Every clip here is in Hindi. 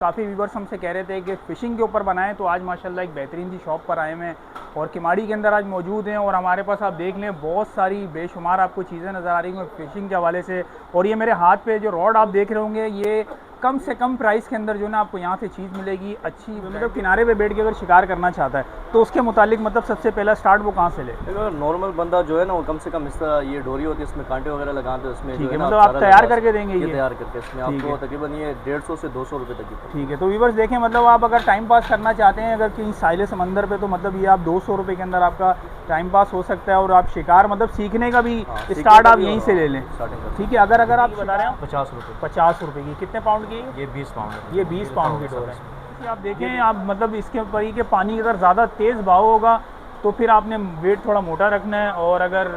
काफ़ी व्यूवर्स हमसे कह रहे थे कि फ़िशिंग के ऊपर बनाएं, तो आज माशाल्लाह एक बेहतरीन सी शॉप पर आए हैं और किमाड़ी के अंदर आज मौजूद हैं। और हमारे पास आप देख लें बहुत सारी बेशुमार आपको चीज़ें नज़र आ रही हैं फ़िशिंग के हवाले से। और ये मेरे हाथ पे जो रॉड आप देख रहे होंगे, ये कम से कम प्राइस के अंदर जो है ना आपको यहाँ से चीज़ मिलेगी अच्छी। मतलब किनारे पे बैठ के अगर शिकार करना चाहता है तो उसके मुतालिक मतलब सबसे पहला स्टार्ट वो कहाँ से ले? नॉर्मल बंदा जो है ना वो कम से कम इस तरह ये डोरी होती है, इसमें कांटे वगैरह लगाते हैं उसमें। ठीक है, मतलब आप तैयार करके देंगे? ये तैयार करके इसमें आपको तकरीबन ये 150 से 200 रुपये तक की। ठीक है, तो व्यूअर्स देखें, मतलब आप अगर टाइम पास करना चाहते हैं अगर कहीं साहिल समंदर पे, तो मतलब ये आप 200 रुपये के अंदर आपका टाइम पास हो सकता है। और आप शिकार मतलब सीखने का भी स्टार्ट आप यहीं से ले लें। ठीक है, अगर आप बता रहे हैं 50 रुपये। 50 रुपये की कितने पाउंड की? ये 20 पाउंड। ये 20 पाउंड की डोर है। आप देखें, आप मतलब इसके ऊपर ही कि पानी अगर ज़्यादा तेज़ बहाव होगा तो फिर आपने वेट थोड़ा मोटा रखना है, और अगर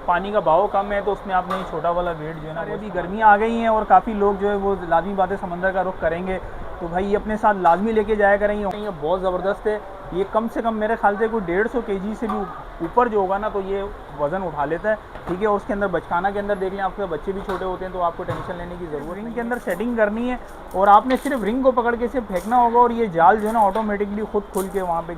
पानी का बहाव कम है तो उसमें आपने छोटा वाला वेट जो है ना। अभी गर्मियाँ आ गई हैं और काफ़ी लोग जो है वो लाजमी बात है समंदर का रुख करेंगे, तो भाई ये अपने साथ लाजमी लेके जाया करेंगे। ये बहुत ज़बरदस्त है, ये कम से कम मेरे ख्याल से कोई 150 kg से भी ऊपर जो होगा ना तो ये वज़न उठा लेता है। ठीक है, और उसके अंदर बचकाना के अंदर देख लें, आपके बच्चे भी छोटे होते हैं तो आपको टेंशन लेने की ज़रूरत नहीं। इनके अंदर सेटिंग करनी है और आपने सिर्फ रिंग को पकड़ के सिर्फ फेंकना होगा और ये जाल जो है ना ऑटोमेटिकली खुद खुल के वहाँ पे।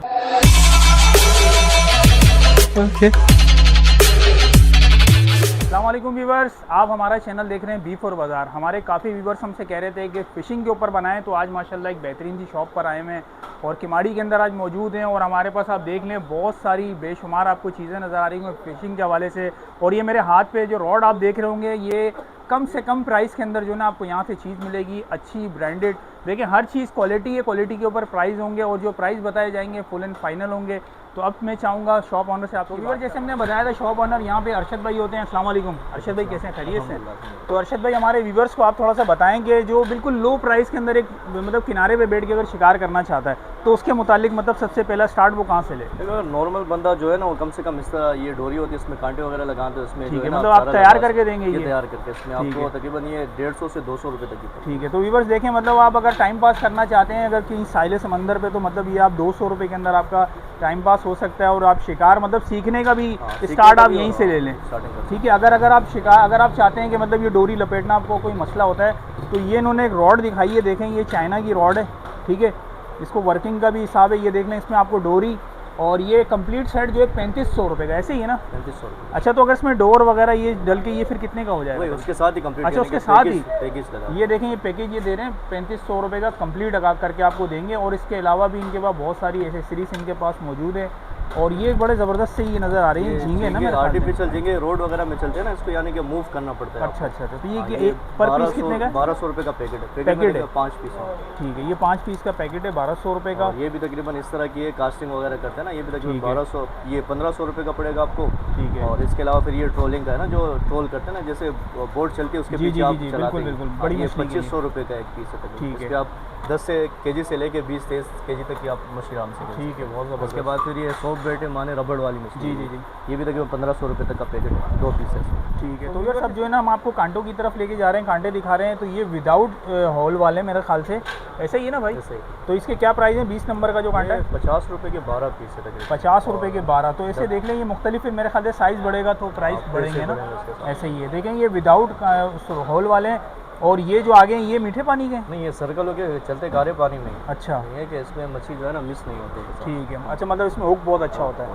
अस्सलाम वालेकुम व्यूवर्स, आप हमारा चैनल देख रहे हैं बीफ और बाज़ार। हमारे काफ़ी व्यूवर्स हमसे कह रहे थे कि फ़िशिंग के ऊपर बनाएं, तो आज माशाल्लाह एक बेहतरीन सी शॉप पर आए हैं और किमाड़ी के अंदर आज मौजूद हैं। और हमारे पास आप देख लें बहुत सारी बेशुमार आपको चीज़ें नज़र आ रही हैं फ़िशिंग के हवाले से। और ये मेरे हाथ पे जो रॉड आप देख रहे होंगे, ये कम से कम प्राइस के अंदर जो है ना आपको यहाँ से चीज़ मिलेगी अच्छी ब्रांडेड। देखिए हर चीज़ क्वालिटी है, क्वालिटी के ऊपर प्राइस होंगे और जो प्राइस बताए जाएंगे फुल एंड फाइनल होंगे। तो अब मैं चाहूँगा शॉप ऑनर से आपको व्यूअर, जैसे हमने बताया था शॉप ऑनर यहाँ पे अरशद भाई होते हैं। अस्सलाम वालेकुम अरशद भाई, कैसे हैं? खैरियत से? तो अरशद भाई हमारे व्यूवर्स को आप थोड़ा सा बताएंगे जो बिल्कुल लो प्राइस के अंदर एक मतलब किनारे पे बैठ के अगर शिकार करना चाहता है तो उसके मुतालिक मतलब सबसे पहला स्टार्ट वो कहाँ से ले? नॉर्मल बंदा जो है ना वो कम से कम इस तरह ये डोरी होती है, इसमें कांटे वगैरह लगाते हैं उसमें। ठीक है, मतलब आप तैयार करके देंगे? ये तैयार करके इसमें आपको तकरीबन ये 150 से 200 रुपये तक की। ठीक है, तो व्यूवर्स देखें, मतलब आप अगर टाइम पास करना चाहते हैं अगर कहीं साहिल समंदर पे, तो मतलब ये आप 200 रुपये के अंदर आपका टाइम पास हो सकता है। और आप शिकार मतलब सीखने का भी स्टार्ट आप यहीं से ले लें। ठीक है, अगर आप चाहते हैं कि मतलब ये डोरी लपेटना आपको कोई मसला होता है तो ये इन्होंने एक रॉड दिखाई है, देखें ये चाइना की रॉड है। ठीक है, इसको वर्किंग का भी हिसाब है, ये देख लें इसमें आपको डोरी और ये कंप्लीट सेट जो है 3500 रुपये का, ऐसे ही है ना? 3500 रुपये। अच्छा, तो अगर इसमें डोर वगैरह ये डल के ये फिर कितने का हो जाएगा? उसके साथ ही कंप्लीट। अच्छा, उसके साथ ही पैकेज ये देखें, ये पैकेज ये दे रहे हैं 3500 रुपये का कंप्लीट करके आपको देंगे। और इसके अलावा भी इनके पास बहुत सारी एसेसरीज इनके पास मौजूद है। और ये बड़े ज़बरदस्त से ये नज़र आ रही है झींगे ना, आर्टिफिशियल झींगे रोड वगैरह में चलते हैं ना, इसको यानी कि मूव करना पड़ता है। अच्छा, तो ये एक पर पीस कितने का? 1200 रुपये का पैकेट है। 5 पीस। ठीक है, ये 5 पीस का पैकेट है 1200 रुपये का। ये भी तकरीबन इस तरह की है, कास्टिंग वगैरह करते हैं ना, ये भी तकरीबन 1200, ये 1500 रुपये का पड़ेगा आपको। ठीक है, और इसके अलावा फिर ये ट्रोलिंग का है ना, जो ट्रोल करते हैं ना, जैसे बोट चलती है उसके पीछे आप चलाते हैं, बड़ी 2500 रुपये का एक पीस है। ठीक है, आप 10 kg से लेके 20-23 kg तक की आप मछली आराम से। ठीक है, बहुत ज़बरदस्त। उसके बाद फिर ये सोप बेट है, माने रबड़ वाली मछली। जी, ये भी तकरीबन 1500 रुपये तक का पैकेट है, 2 पीस है। ठीक है, तो ये सब जो है ना हम आपको कांटों की तरफ लेके जा रहे हैं, कांटे दिखा रहे हैं। तो ये विदाउट होल वाले मेरे ख्याल से ऐसे ही है ना भाई? ऐसे ही। तो इसके क्या प्राइस है? 20 नंबर का जो कांटा है 50 रुपये के 12 पीस है तकरीबन। 50 रुपये के 12। तो ऐसे देख लें, ये मुख्तलिफ है मेरे ख्याल से, साइज़ बढ़ेगा तो प्राइस बढ़ेंगे ना, ऐसे ही है। देखें ये विदाउट होल वाले हैं। और ये जो आगे हैं ये मीठे पानी के? नहीं, ये सर्कल हो के चलते गाढ़े पानी में। अच्छा, ये कि इसमें मछली जो है ना मिस नहीं होती। ठीक है, अच्छा, मतलब इसमें हुक बहुत अच्छा होता है।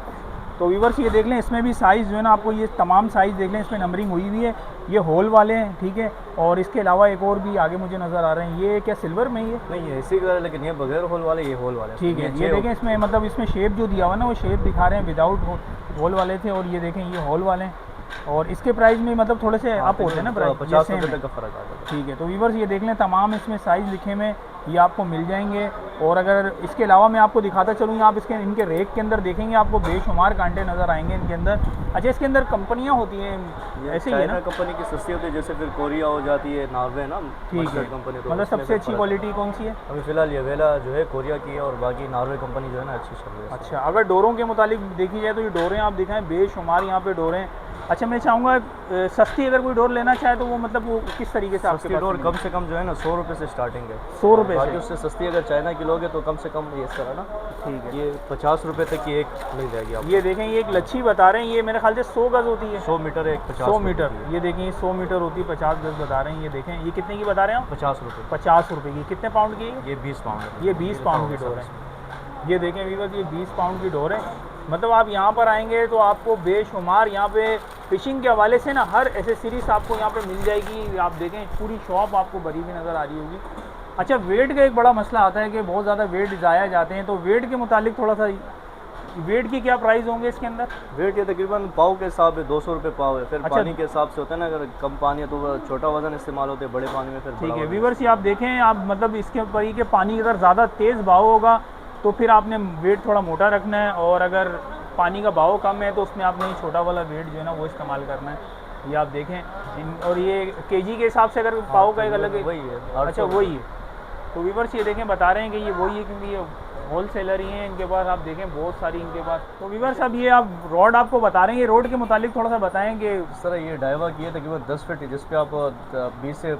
तो व्यूवर्स ये देख लें, इसमें भी साइज़ जो है ना आपको ये तमाम साइज़ देख लें, इसमें नंबरिंग हुई हुई है। ये होल वाले हैं, ठीक है। और इसके अलावा एक और भी आगे मुझे नज़र आ रहे हैं, ये क्या सिल्वर में ही है? नहीं, ये इसी का, लेकिन ये बगैर होल वाले, ये होल वाले। ठीक है, ये देखें इसमें मतलब इसमें शेप जो दिया हुआ ना वो शेप दिखा रहे हैं, विदाउट होल वाले थे। और ये देखें ये होल वाले हैं और इसके प्राइस में मतलब थोड़े से अप होते हैं ना प्राइस, 50 रुपये तक का फ़र्क आ जाता है। ठीक है, तो व्यूवर्स ये देख लें तमाम इसमें साइज़ लिखे में ये आपको मिल जाएंगे। और अगर इसके अलावा मैं आपको दिखाता चलूँ, आप इसके इनके रेक के अंदर देखेंगे आपको बेशुमार कांटे नज़र आएंगे इनके अंदर। अच्छा, इसके अंदर कंपनियाँ होती हैं ऐसे ही है ना? कंपनी की सस्ती होती है, जैसे फिर कोरिया हो जाती है, नार्वे ना। ठीक है, कंपनी। मतलब सबसे अच्छी क्वालिटी कौन सी है? अभी फ़िलहाल ये वेला जो है कोरिया की है, और बाकी नार्वे कंपनी जो है ना अच्छी चल रही है। अच्छा, अगर डोरों के मुतालिक देखी जाए तो ये डोरें आप दिखाएं बेशुमार यहाँ पे डोरें अच्छा मैं चाहूँगा सस्ती अगर कोई डोर लेना चाहे तो वो मतलब वो किस तरीके से आपके सस्ती पास डोर मिलेगी? कम से कम जो है ना 100 रुपये से स्टार्टिंग है। 100 रुपये बाकी से? उससे सस्ती अगर चाइना की लोगे तो कम से कम ये इस तरह ना, ठीक है। ये 50 रुपये तक की एक मिल जाएगी आपको। ये देखें ये एक लच्छी बता रहे हैं, ये मेरे ख्याल से 100 गज़ होती है। 100 मीटर है, 50 100 मीटर, ये देखें 100 मीटर होती है, 50 गज़ बता रहे हैं। ये देखें ये कितने की बता रहे हैं आप? 50 रुपये। 50 रुपये की। कितने पाउंड की है? ये 20 पाउंड है। ये 20 पाउंड की डोर है। ये देखें व्यूअर्स, ये 20 पाउंड की डोर है। मतलब आप यहाँ पर आएंगे तो आपको बेशुमार यहाँ पे फ़िशिंग के हवाले से ना हर एसेसरीज आपको यहाँ पे मिल जाएगी। आप देखें पूरी शॉप आपको भरी हुई नज़र आ रही होगी। अच्छा वेट का एक बड़ा मसला आता है कि बहुत ज़्यादा वेट ज़ाया जाते हैं, तो वेट के मुतालिक थोड़ा सा वेट की क्या प्राइस होंगे इसके अंदर? वेट ये तकरीबन पाव के हिसाब है, 200 रुपये पाव है। फिर अच्छा। पानी के हिसाब से होता है ना, अगर कम पानी है तो वो छोटा वजन इस्तेमाल होते हैं, बड़े पानी में फिर ठीक बड़ा है वज़न। व्यूअर्स, ये आप देखें आप मतलब इसके ऊपर ही कि पानी अगर ज़्यादा तेज़ बहाव होगा तो फिर आपने वेट थोड़ा मोटा रखना है, और अगर पानी का बहाव कम है तो उसमें आपने छोटा वाला वेट जो है ना वो इस्तेमाल करना है। ये आप देखें और ये केजी के हिसाब से अगर पाव का एक अलग वही है। अच्छा वही है। तो व्यूअर्स ये देखें बता रहे हैं कि ये वही है, क्योंकि ये होल सेलर ही हैं इनके पास। आप देखें बहुत सारी इनके पास। तो व्यूअर्स अब ये आप रॉड आपको बता रहे हैं, ये रोड के मुतालिक थोड़ा सा बताएं कि इस तरह ये डाइवा की है तकरीबन 10 फीट है, जिस पे आप 20 से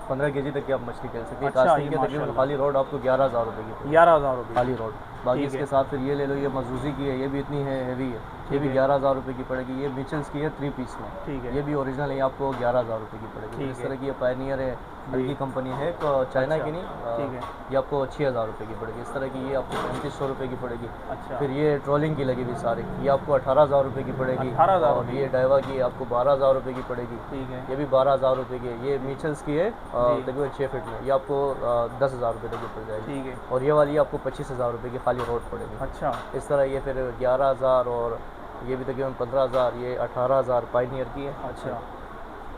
15 केजी तक की आप मछली खेल सकते हैं। अच्छा, कास्टिंग ये के तकरीबन खाली रोड आपको 11,000 रुपये की पड़ेगी। 11,000 रुपये खाली रोड। बाकी ठीक इसके है। साथ फिर ये ले लो, ये मजूजी की है, ये भी इतनी है हेवी है, ये भी 11,000 रुपये की पड़ेगी। ये मिचल्स की है 3 पीस में, ठीक है। ये भी ओरिजिनल है, ये आपको 11,000 रुपये की पड़ेगी। ठीक इस है। तरह की ये पायनियर है, हल्की कंपनी है, चाइना अच्छा, की नहीं, ठीक है। ये आपको 6,000 रुपये की पड़ेगी। इस तरह की ये आपको 3500 रुपये की पड़ेगी। अच्छा फिर ये ट्रोलिंग की लगी हुई सारी, ये आपको 18,000 रुपये की पड़ेगी। 18,000 और ये डाइवा की आपको 12,000 रुपये की पड़ेगी। ठीक है। ये भी 12,000 रुपये की है। ये मिचल्स की है तकरीबन 6 फीट में, ये आपको 10,000 रुपये तक की पड़ जाएगी। ठीक है। और ये वाली आपको 25,000 रुपये की खाली रोड पड़ेगी। अच्छा इस तरह ये फिर 11,000 और ये भी तकरीबन 15,000, ये 18,000 पाइनियर की है। अच्छा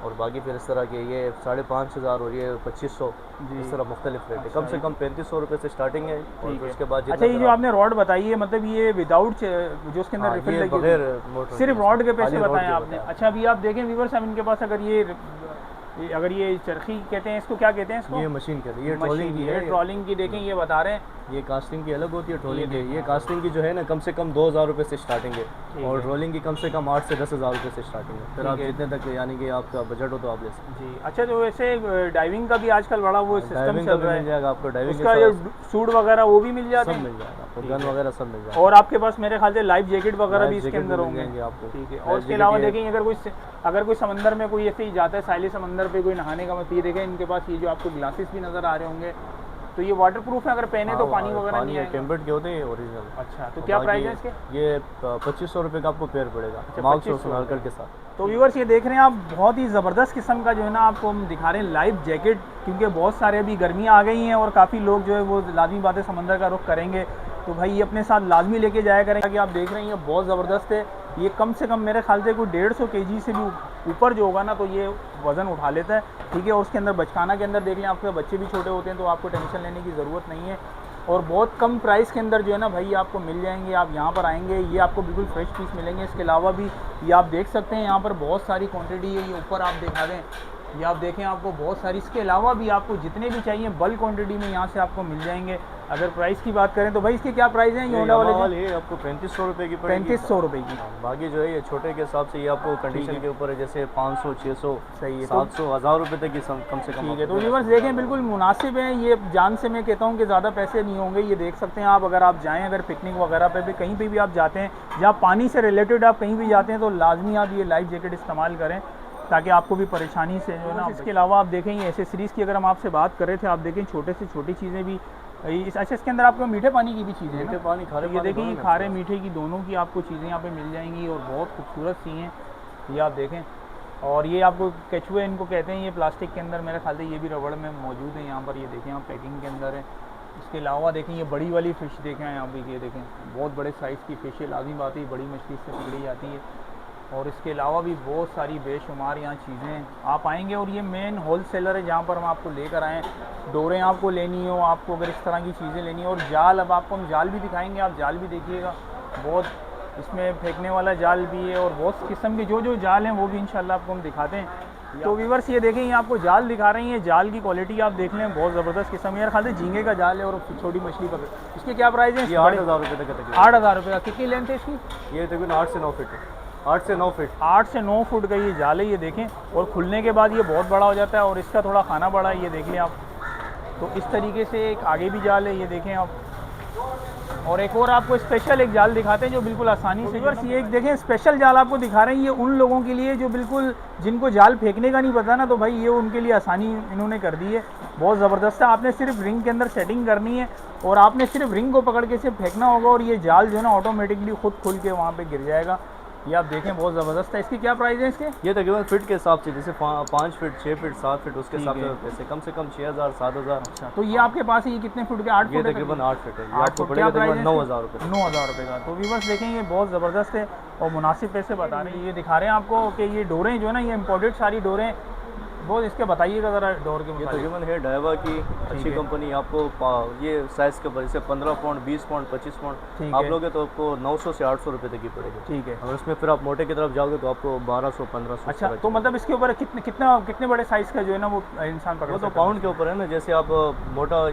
और बाकी फिर इस तरह के ये 5,500 और ये 2500, इस तरह मुख्तलिफ रेट है। कम से कम 3500 रुपये से स्टार्टिंग है। और फिर उसके बाद अच्छा ये जो आपने रॉड बताई है मतलब ये विदाउट जो उसके अंदर रिफिल लगी बगैर है, मोटर सिर्फ रॉड के पैसे खाली रॉड बताएं के आपने। बताएं। अच्छा अभी आप देखें व्यूअर्स, अब इनके पास अगर ये चरखी कहते हैं इसको, क्या कहते हैं इसको? ये मशीन कहते हैं, ये ट्रोलिंग की है। ट्रॉलिंग की देखें ये बता रहे हैं, ये कास्टिंग की अलग होती है, ट्रोलिंग की। ये कास्टिंग की जो है ना कम से कम 2,000 रुपये से स्टार्टिंग है, और ट्रोलिंग की कम से कम 8 से 10,000 रुपये से स्टार्टिंग है। फिर आप जितने तक यानी कि आपका बजट हो तो आप ले सकते जी। अच्छा तो वैसे डाइविंग का भी आजकल बड़ा वो हैं। सिस्टम डाइविंग चल का भी रहा मिल है, जाएगा आपको, डाइविंग उसका ये सूट वगैरह वो भी मिल जाते सब हैं? मिल जाएगा आपको, गन वगैरह सब मिल जाएगा। और आपके पास मेरे ख्याल से लाइफ जैकेट वगैरह भी इसके अंदर होंगे आपको। ठीक है। और उसके अलावा देखें अगर कोई समंदर में कोई ऐसे ही जाता है, साहिली समंदर पे कोई नहाने का मत, ये देखें इनके पास ये जो आपको ग्लासेस भी नज़र आ रहे होंगे, तो ये वाटर प्रूफ है, अगर पहने तो पानी वगैरह नहीं आएगा? टेम्पर्ड के होते हैं ओरिजिनल। अच्छा तो क्या प्राइस है इसके? ये 2500 रुपये का आपको पेयर पड़ेगा, माउथ और स्नॉर्कल के साथ। तो व्यूअर्स ये देख रहे हैं आप बहुत ही ज़बरदस्त किस्म का जो है ना आपको हम दिखा रहे हैं लाइफ जैकेट, क्योंकि बहुत सारे अभी गर्मियाँ आ गई हैं और काफ़ी लोग जो है वो लाजमी बात है समंदर का रुख करेंगे, तो भाई ये अपने साथ लाजमी लेके जाया करें। कि आप देख रहे हैं ये बहुत ज़बरदस्त है, ये कम से कम मेरे ख्याल से कोई 150 kg से भी ऊपर जो होगा ना तो ये वज़न उठा लेता है। ठीक है। और उसके अंदर बचकाना के अंदर देख लें, आपके बच्चे भी छोटे होते हैं तो आपको टेंशन लेने की ज़रूरत नहीं है, और बहुत कम प्राइस के अंदर जो है ना भाई आपको मिल जाएंगे। आप यहाँ पर आएंगे ये आपको बिल्कुल फ्रेश पीस मिलेंगे। इसके अलावा भी ये आप देख सकते हैं यहाँ पर बहुत सारी क्वांटिटी है, ये ऊपर आप दिखा दें, ये आप देखें आपको बहुत सारी। इसके अलावा भी आपको जितने भी चाहिए बल्क क्वांटिटी में यहाँ से आपको मिल जाएंगे। अगर प्राइस की बात करें तो भाई इसके क्या प्राइस हैं? ये होंडा वाले ये आपको 3500 रुपये की पड़ेगी। 3500 रुपये की। बाकी जो है ये छोटे के हिसाब से ये आपको कंडीशन के ऊपर है, जैसे 500, 600, सही है, 700, 1000 रुपये तक की कम से कम। ठीक है। तो व्यूअर्स देखें बिल्कुल मुनासिब है ये, जान से मैं कहता हूँ कि ज़्यादा पैसे नहीं होंगे। ये देख सकते हैं आप, अगर आप जाएँ अगर पिकनिक वगैरह पे भी कहीं पे भी आप जाते हैं, जहाँ पानी से रिलेटेड आप कहीं भी जाते हैं तो लाजमी आप ये लाइफ जैकेट इस्तेमाल करें ताकि आपको भी परेशानी से जो है ना। इसके अलावा आप देखें ये एसेसरीज़ की अगर हम आपसे बात कर रहे थे, आप देखें छोटे से छोटी चीज़ें भी अच्छा इसके अंदर आपको मीठे पानी की भी चीज़ें हैं, मीठे पानी, खारे ये देखें ये खारे मीठे की दोनों की आपको चीज़ें यहाँ पे मिल जाएंगी और बहुत खूबसूरत सी हैं, ये आप देखें। और ये आपको केचुए इनको कहते हैं, ये प्लास्टिक के अंदर मेरे ख्याल से ये भी रबड़ में मौजूद है यहाँ पर, ये देखें आप पैकिंग के अंदर है। इसके अलावा देखें ये बड़ी वाली फ़िश देखें यहाँ पे, ये देखें बहुत बड़े साइज़ की फ़िश है, लाजमी बात है बड़ी मछली से पकड़ी जाती है। और इसके अलावा भी बहुत सारी बेशुमार यहाँ चीज़ें आप आएंगे, और ये मेन होल सेलर है जहाँ पर हम आपको लेकर आएँ। डोरें आपको लेनी हो, आपको अगर इस तरह की चीज़ें लेनी हो, और जाल अब आपको हम जाल भी दिखाएंगे, आप जाल भी देखिएगा, बहुत इसमें फेंकने वाला जाल भी है और बहुत किस्म के जो जाल हैं वो भी इंशाल्लाह आपको हम दिखाते हैं। तो व्यूअर्स ये देखें ये आपको जाल दिखा रहे हैं, ये जाल की क्वालिटी आप देख लें बहुत ज़बरदस्त किस्म है। यार खाली झींगे का जाल है और छोटी मछली पकड़, इसके क्या प्राइस है? ये 8,000 रुपये तक है। 8,000 रुपये का। कितनी लेंथ है इसकी? ये तकरीबन 8 से 9 फीट है। 8 से 9 फीट 8 से 9 फुट का ये जाल है, ये देखें। और खुलने के बाद ये बहुत बड़ा हो जाता है और इसका थोड़ा खाना बड़ा है, ये देख लें आप। तो इस तरीके से एक आगे भी जाल है, ये देखें आप। और एक और आपको स्पेशल एक जाल दिखाते हैं जो बिल्कुल आसानी से, बस ये एक देखें स्पेशल जाल आपको दिखा रहे हैं। ये उन लोगों के लिए जो बिल्कुल जिनको जाल फेंकने का नहीं पता ना, तो भाई ये उनके लिए आसानी इन्होंने कर दी है, बहुत ज़बरदस्त है। आपने सिर्फ रिंग के अंदर सेटिंग करनी है और आपने सिर्फ रिंग को पकड़ के सिर्फ फेंकना होगा और ये जाल जो है ना ऑटोमेटिकली खुद खुल के वहाँ पे गिर जाएगा। ये आप देखें बहुत ज़बरदस्त है। इसकी क्या प्राइस है इसके? ये तकरीबन फीट के हिसाब से, जैसे 5 फीट 6 फीट 7 फीट उसके हिसाब से पैसे कम 6000 7000। अच्छा, तो ये आपके पास है, ये कितने फुट के? 8 फुट? ये तकरीबन 8 फीट है। ये 8 आपको फुट पड़ेगा क्या प्राइस तकरीबन है? 9000 रुपये। 9000 रुपये का। तो व्यूअर्स देखें ये बहुत ज़बरदस्त है और मुनासिब पैसे बता रहे हैं। ये दिखा रहे हैं आपको कि ये डोरें जो है ना, ये इम्पोर्टेड सारी डोरें, बहुत इसके बताइएगा ज़रा डोर के ये मुताबिक। तकरीबन है डाइवा की अच्छी कंपनी। आपको ये साइज़ के जैसे 15 पाउंड 20 पाउंड 25 ठीक पाउंड आप है। लोगे तो आपको 900 से 800 रुपये तक की पड़ेगी। ठीक है। अगर उसमें फिर आप मोटे की तरफ जाओगे तो आपको 1200 1500। अच्छा, तो मतलब इसके ऊपर कितने बड़े साइज़ का जो है ना वो इंसान पकड़ वो तो सकता है? पाउंड के ऊपर है ना, जैसे आप मोटा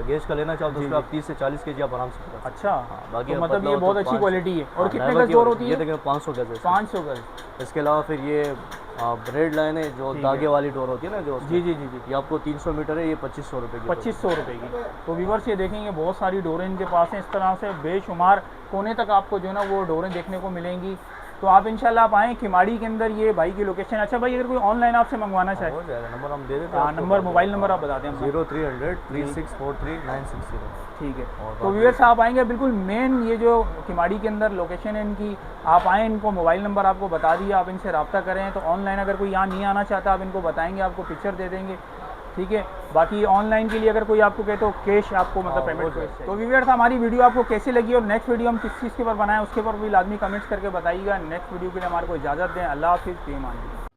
गेज का लेना चाहो तो उसमें आप 30 से 40 केजी आप आराम से पकड़ सकते हैं। अच्छा, बाकी तो आप मतलब पतला ये हो तो बहुत अच्छी 500 क्वालिटी है। और कितने डाइवा गज की डोर होती ये है? देखिए 500 गज है। 500 गज। इसके अलावा फिर ये रेड लाइन है जो धागे वाली डोर होती है ना, जो जी जी जी जी। ये आपको 300 मीटर है, ये 2500 रुपये की। 2500 रुपये की। तो व्यूअर्स ये देखेंगे बहुत सारी डोरें इनके पास हैं, इस तरह से बेशुमार कोने तक आपको जो है ना वो डोरें देखने को मिलेंगी। तो आप इंशाल्लाह आप आएँ किमाड़ी के अंदर, ये भाई की लोकेशन। अच्छा भाई, अगर कोई ऑनलाइन आपसे मंगवाना चाहे? हो जाएगा, नंबर हम दे देते हाँ, हैं। नंबर मोबाइल नंबर आप बता दें हमको। 0300 3643 960। ठीक है। और तो व्यूअर्स आप आएंगे बिल्कुल मेन ये जो किमाड़ी के अंदर लोकेशन है इनकी, आप आएँ, इनको मोबाइल नंबर आपको बता दिया, आप इनसे रब्ता करें। तो ऑनलाइन अगर कोई यहाँ नहीं आना चाहता, आप इनको बताएंगे, आपको पिक्चर दे देंगे। ठीक है। बाकी ऑनलाइन के लिए अगर कोई आपको कहे तो कैश आपको मतलब पेमेंट कर। तो व्यूअर्स हमारी वीडियो आपको कैसी लगी और नेक्स्ट वीडियो हम किस चीज़ के ऊपर बनाएं उसके ऊपर भी लाजमी कमेंट्स करके बताइएगा। नेक्स्ट वीडियो के लिए हमारे को इजाज़त दें। अल्लाह हाफिज़।